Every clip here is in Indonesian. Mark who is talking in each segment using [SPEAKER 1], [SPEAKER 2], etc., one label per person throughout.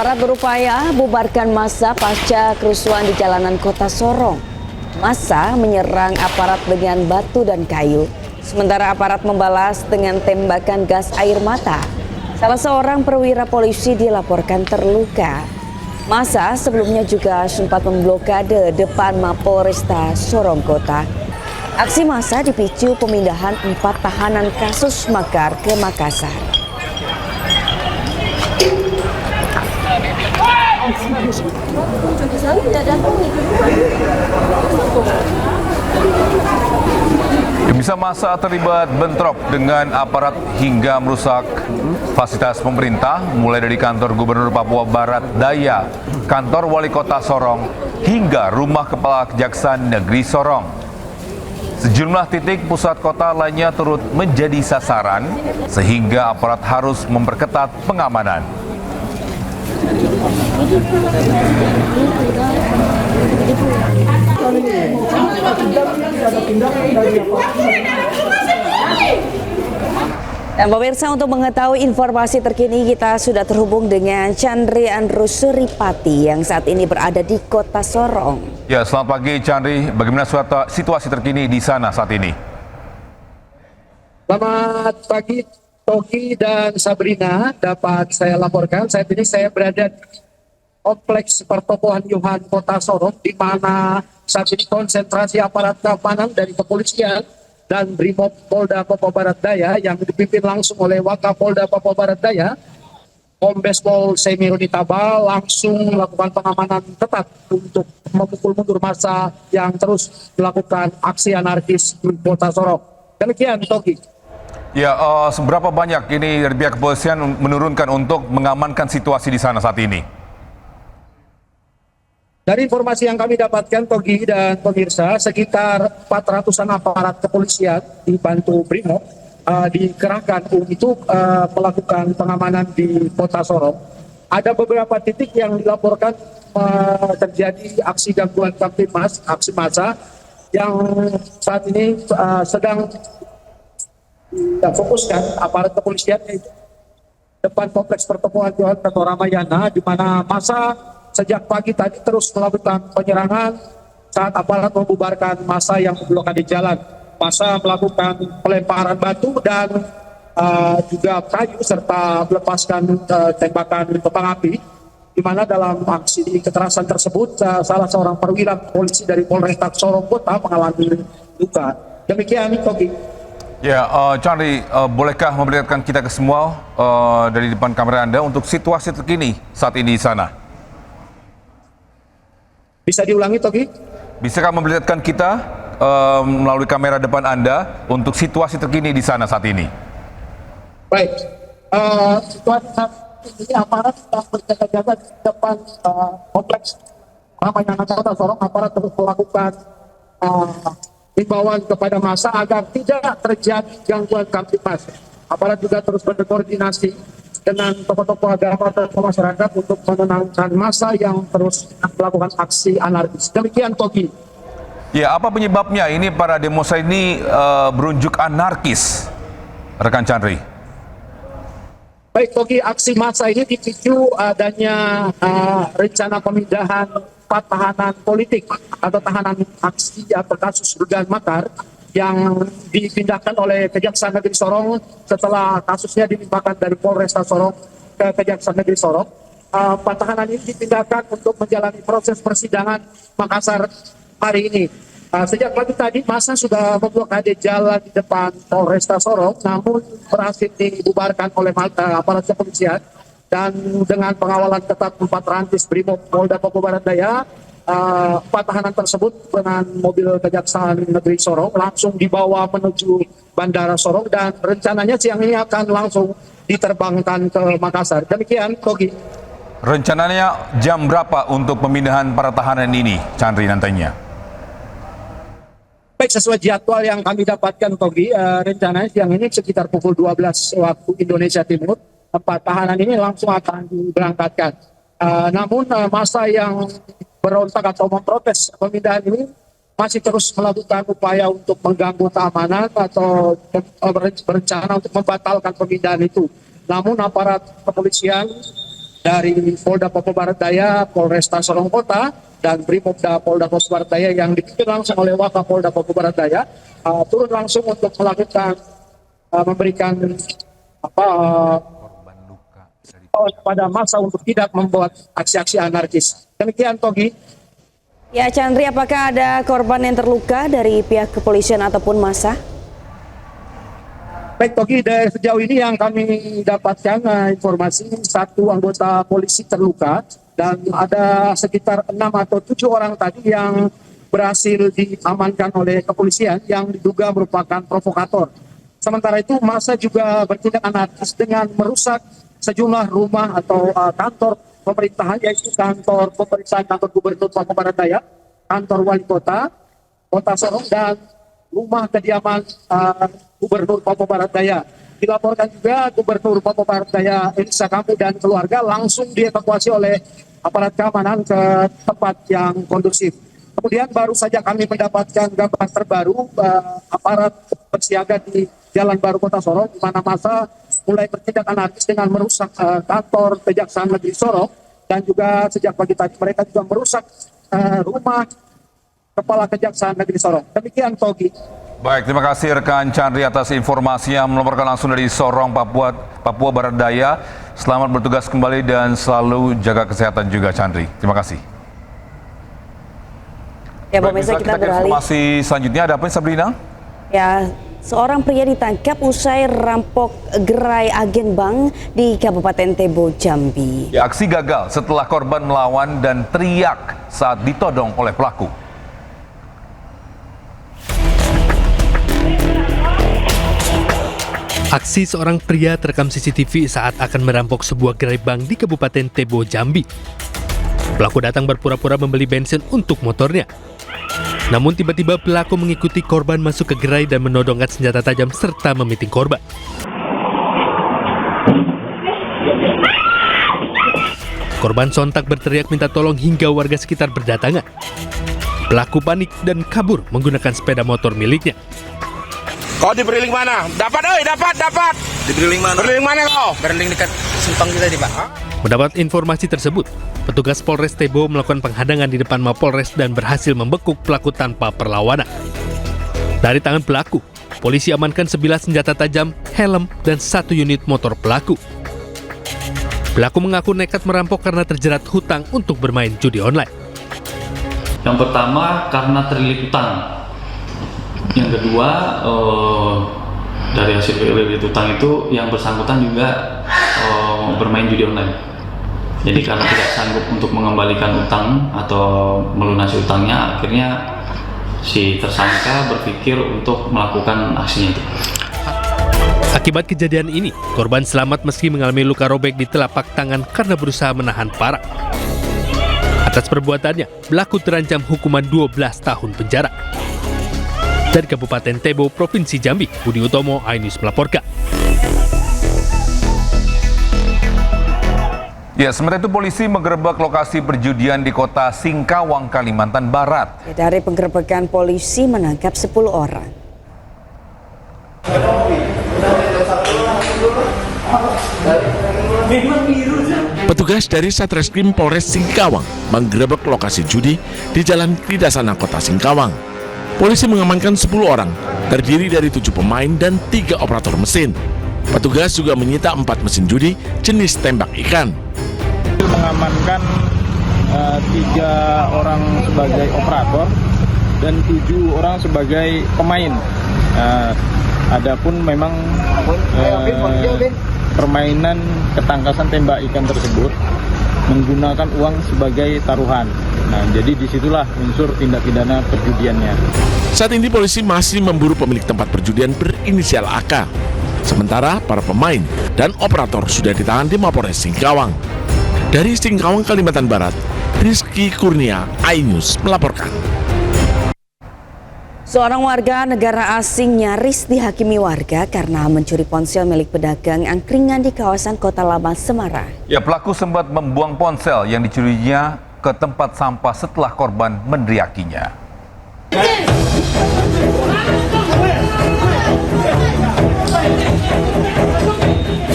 [SPEAKER 1] Aparat berupaya bubarkan massa pasca kerusuhan di jalanan Kota Sorong. Massa menyerang aparat dengan batu dan kayu, sementara aparat membalas dengan tembakan gas air mata. Salah seorang perwira polisi dilaporkan terluka. Massa sebelumnya juga sempat memblokade depan Mapolresta Sorong Kota. Aksi massa dipicu pemindahan 4 tahanan kasus makar ke Makassar.
[SPEAKER 2] Bisa massa terlibat bentrok dengan aparat hingga merusak fasilitas pemerintah, mulai dari kantor Gubernur Papua Barat Daya, kantor Wali Kota Sorong, hingga rumah Kepala Kejaksaan Negeri Sorong. Sejumlah titik pusat kota lainnya turut menjadi sasaran, sehingga aparat harus memperketat pengamanan.
[SPEAKER 1] Dan pemirsa, untuk mengetahui informasi terkini kita sudah terhubung dengan Chandri Andrus Suripati yang saat ini berada di Kota Sorong.
[SPEAKER 2] Ya, selamat pagi Chandri. Bagaimana situasi terkini di sana saat ini?
[SPEAKER 3] Selamat pagi Togi dan Sabrina, dapat saya laporkan saat ini saya berada di Kompleks Pertokohan Yohan Kota Sorong, di mana saat ini konsentrasi aparat keamanan dari kepolisian dan Brimob Polda Papua Barat Daya yang dipimpin langsung oleh Wakapolda Papua Barat Daya, Kombes Pol Semiruni Tabal, langsung melakukan pengamanan ketat untuk memukul mundur massa yang terus melakukan aksi anarkis di Kota Sorong. Demikian Togi.
[SPEAKER 2] Ya, seberapa banyak ini dari pihak kepolisian menurunkan untuk mengamankan situasi di sana saat ini?
[SPEAKER 3] Dari informasi yang kami dapatkan, Togi dan pemirsa, sekitar 400-an aparat kepolisian dibantu Brimob dikerahkan untuk melakukan pengamanan di Kota Sorong. Ada beberapa titik yang dilaporkan terjadi aksi gangguan kamtipmas, aksi massa yang saat ini sedang fokuskan aparat kepolisian di depan Kompleks Pertokohan Yohan Kota Ramayana, di mana massa sejak pagi tadi terus melakukan penyerangan saat aparat membubarkan massa yang memblokade jalan. Massa melakukan pelemparan batu dan juga kayu serta melepaskan tembakan kembang api, di mana dalam aksi kekerasan tersebut salah seorang perwira polisi dari Polresta Sorong Kota mengalami luka. Demikian Togi.
[SPEAKER 2] Ya, Chandri, bolehkah memperlihatkan kita ke semua dari depan kamera Anda untuk situasi terkini saat ini di sana?
[SPEAKER 3] Bisa diulangi, Togi?
[SPEAKER 2] Bisakah memperlihatkan kita melalui kamera depan Anda untuk situasi terkini di sana saat ini?
[SPEAKER 3] Baik, situasi saat ini aparat sedang berjaga-jaga di depan Kompleks Ramayana Kota Sorong. Aparat terus melakukan himbauan kepada massa agar tidak terjadi gangguan kamtipmas. Aparat juga terus berkoordinasi dengan tokoh-tokoh agama dan masyarakat untuk menenangkan massa yang terus melakukan aksi anarkis. Demikian Togi.
[SPEAKER 2] Ya, apa penyebabnya ini para demonstran ini berunjuk anarkis, rekan Chandri?
[SPEAKER 3] Baik Togi, aksi massa ini dipicu adanya rencana pemindahan 4 tahanan politik atau tahanan aksi atau kasus dugaan makar yang dipindahkan oleh Kejaksaan Negeri Sorong setelah kasusnya dilimpahkan dari Polresta Sorong ke Kejaksaan Negeri Sorong. 4 tahanan ini dipindahkan untuk menjalani proses persidangan Makassar hari ini. Sejak pagi tadi massa sudah memblokade jalan di depan Polresta Sorong, namun berhasil dibubarkan oleh aparat kepolisian. Dan dengan pengawalan ketat 4 rantis Brimob Polda Papua Barat Daya, 4 tahanan tersebut dengan mobil Kejaksaan Negeri Sorong langsung dibawa menuju Bandara Sorong dan rencananya siang ini akan langsung diterbangkan ke Makassar. Demikian, Togi.
[SPEAKER 2] Rencananya jam berapa untuk pemindahan para tahanan ini, Chandri, nantinya?
[SPEAKER 3] Baik, sesuai jadwal yang kami dapatkan, Togi, rencananya siang ini sekitar pukul 12 waktu Indonesia Timur. 4 tahanan ini langsung akan diberangkatkan. Namun massa yang berontak atau memprotes pemindahan ini masih terus melakukan upaya untuk mengganggu keamanan atau berencana untuk membatalkan pemindahan itu. Namun aparat kepolisian dari Polda Papua Barat Daya, Polresta Sorong Kota, dan Brimopda Polda Papua Barat Daya yang dipimpin langsung oleh Wakapolda Papua Barat Daya turun langsung untuk melakukan memberikan pada massa untuk tidak membuat aksi-aksi anarkis. Demikian, Togi.
[SPEAKER 1] Ya, Chandri, apakah ada korban yang terluka dari pihak kepolisian ataupun massa?
[SPEAKER 3] Baik, Togi, dari sejauh ini yang kami dapatkan informasi satu anggota polisi terluka dan ada sekitar 6 atau 7 orang tadi yang berhasil diamankan oleh kepolisian yang diduga merupakan provokator. Sementara itu massa juga bertindak anarkis dengan merusak sejumlah rumah atau kantor pemerintahan, yaitu kantor pemerintahan, kantor Gubernur Papua Barat Daya, kantor Wali Kota Sorong, dan rumah kediaman Gubernur Papua Barat Daya. Dilaporkan juga Gubernur Papua Barat Daya Elisa Kampu dan keluarga langsung dievakuasi oleh aparat keamanan ke tempat yang kondusif. Kemudian baru saja kami mendapatkan gambar terbaru aparat bersiaga di Jalan Baru Kota Sorong, di mana massa mulai bertindak anarkis dengan merusak kantor Kejaksaan Negeri Sorong, dan juga sejak pagi tadi mereka juga merusak rumah Kepala Kejaksaan Negeri Sorong. Demikian, Togi.
[SPEAKER 2] Baik, terima kasih rekan Chandri atas informasi yang melaporkan langsung dari Sorong, Papua Barat Daya. Selamat bertugas kembali dan selalu jaga kesehatan juga, Chandri. Terima kasih.
[SPEAKER 1] Ya,
[SPEAKER 2] pemirsa,
[SPEAKER 1] kita
[SPEAKER 2] ke
[SPEAKER 1] beralih.
[SPEAKER 2] informasi selanjutnya. Ada apa, Sabrina?
[SPEAKER 1] Ya, seorang pria ditangkap usai rampok gerai agen bank di Kabupaten Tebo, Jambi.
[SPEAKER 2] Ya, aksi gagal setelah korban melawan dan teriak saat ditodong oleh pelaku.
[SPEAKER 4] Aksi seorang pria terekam CCTV saat akan merampok sebuah gerai bank di Kabupaten Tebo, Jambi. Pelaku datang berpura-pura membeli bensin untuk motornya. Namun tiba-tiba pelaku mengikuti korban masuk ke gerai dan menodongkan senjata tajam serta memiting korban. Korban sontak berteriak minta tolong hingga warga sekitar berdatangan. Pelaku panik dan kabur menggunakan sepeda motor miliknya.
[SPEAKER 5] Kau di Beriling mana? Dapat, dapat.
[SPEAKER 6] Di Beriling mana?
[SPEAKER 5] Beriling mana kau?
[SPEAKER 6] Beriling dekat simpang kita tadi, Pak.
[SPEAKER 4] Mendapat informasi tersebut, petugas Polres Tebo melakukan penghadangan di depan Mapolres dan berhasil membekuk pelaku tanpa perlawanan. Dari tangan pelaku, polisi amankan 11 senjata tajam, helm, dan 1 unit motor pelaku. Pelaku mengaku nekat merampok karena terjerat hutang untuk bermain judi online.
[SPEAKER 7] Yang pertama karena terlilit utang. Yang kedua dari hasil terlilit utang itu yang bersangkutan juga bermain judi online. Jadi karena tidak sanggup untuk mengembalikan utang atau melunasi utangnya, akhirnya si tersangka berpikir untuk melakukan aksinya itu.
[SPEAKER 4] Akibat kejadian ini, korban selamat meski mengalami luka robek di telapak tangan karena berusaha menahan parah. Atas perbuatannya, pelaku terancam hukuman 12 tahun penjara. Dari Kabupaten Tebo, Provinsi Jambi, Budi Utomo, iNews melaporkan.
[SPEAKER 2] Ya, sementara itu polisi menggerebek lokasi perjudian di kota Singkawang, Kalimantan Barat.
[SPEAKER 1] Dari penggerebekan polisi menangkap 10 orang.
[SPEAKER 8] Petugas dari Satreskrim Polres Singkawang menggerebek lokasi judi di Jalan Kridasana, Kota Singkawang. Polisi mengamankan 10 orang, terdiri dari 7 pemain dan 3 operator mesin. Petugas juga menyita 4 mesin judi jenis tembak ikan.
[SPEAKER 9] Mengamankan 3 orang sebagai operator dan 7 orang sebagai pemain. Adapun memang permainan ketangkasan tembak ikan tersebut menggunakan uang sebagai taruhan. Nah, jadi disitulah unsur tindak pidana perjudiannya.
[SPEAKER 8] Saat ini polisi masih memburu pemilik tempat perjudian berinisial AK. Sementara para pemain dan operator sudah ditahan di Mapolres Singkawang. Dari Singkawang, Kalimantan Barat, Rizky Kurnia, iNews melaporkan.
[SPEAKER 1] Seorang warga negara asing nyaris dihakimi warga karena mencuri ponsel milik pedagang angkringan di kawasan Kota Lama, Semarang.
[SPEAKER 2] Ya, pelaku sempat membuang ponsel yang dicurinya ke tempat sampah setelah korban meneriakinya.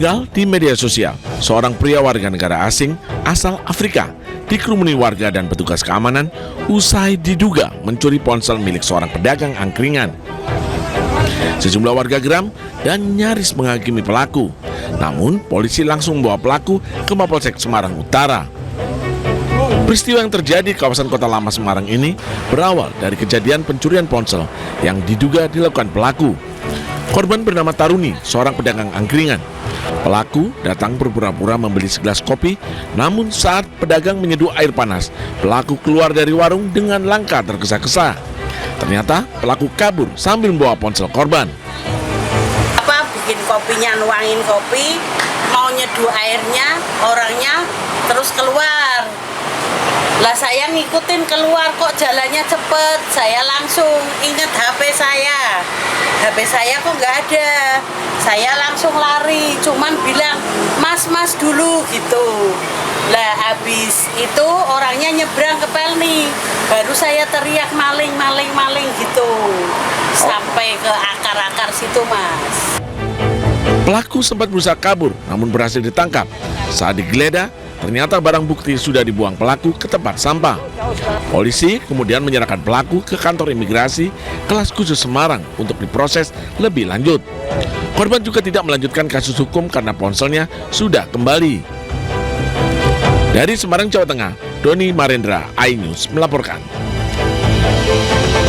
[SPEAKER 8] Viral di media sosial, seorang pria warga negara asing asal Afrika dikerumuni warga dan petugas keamanan usai diduga mencuri ponsel milik seorang pedagang angkringan. Sejumlah warga geram dan nyaris menghakimi pelaku. Namun, polisi langsung membawa pelaku ke Mapolsek Semarang Utara. Peristiwa yang terjadi di kawasan Kota Lama Semarang ini berawal dari kejadian pencurian ponsel yang diduga dilakukan pelaku. Korban bernama Taruni, seorang pedagang angkringan. Pelaku datang berpura-pura membeli segelas kopi, namun saat pedagang menyeduh air panas, pelaku keluar dari warung dengan langkah tergesa-gesa. Ternyata pelaku kabur sambil membawa ponsel korban.
[SPEAKER 10] Bikin kopinya, nuangin kopi, mau nyeduh airnya, orangnya terus keluar. Lah saya ngikutin keluar, kok jalannya cepet. Saya langsung inget HP saya. HP saya kok nggak ada. Saya langsung lari, cuman bilang, mas dulu gitu. Lah habis itu orangnya nyebrang ke Pelni. Baru saya teriak maling gitu. Sampai ke akar-akar situ, Mas.
[SPEAKER 8] Pelaku sempat berusaha kabur, namun berhasil ditangkap. Saat digeledah, ternyata barang bukti sudah dibuang pelaku ke tempat sampah. Polisi kemudian menyerahkan pelaku ke kantor imigrasi kelas khusus Semarang untuk diproses lebih lanjut. Korban juga tidak melanjutkan kasus hukum karena ponselnya sudah kembali. Dari Semarang, Jawa Tengah, Doni Marendra, iNews melaporkan.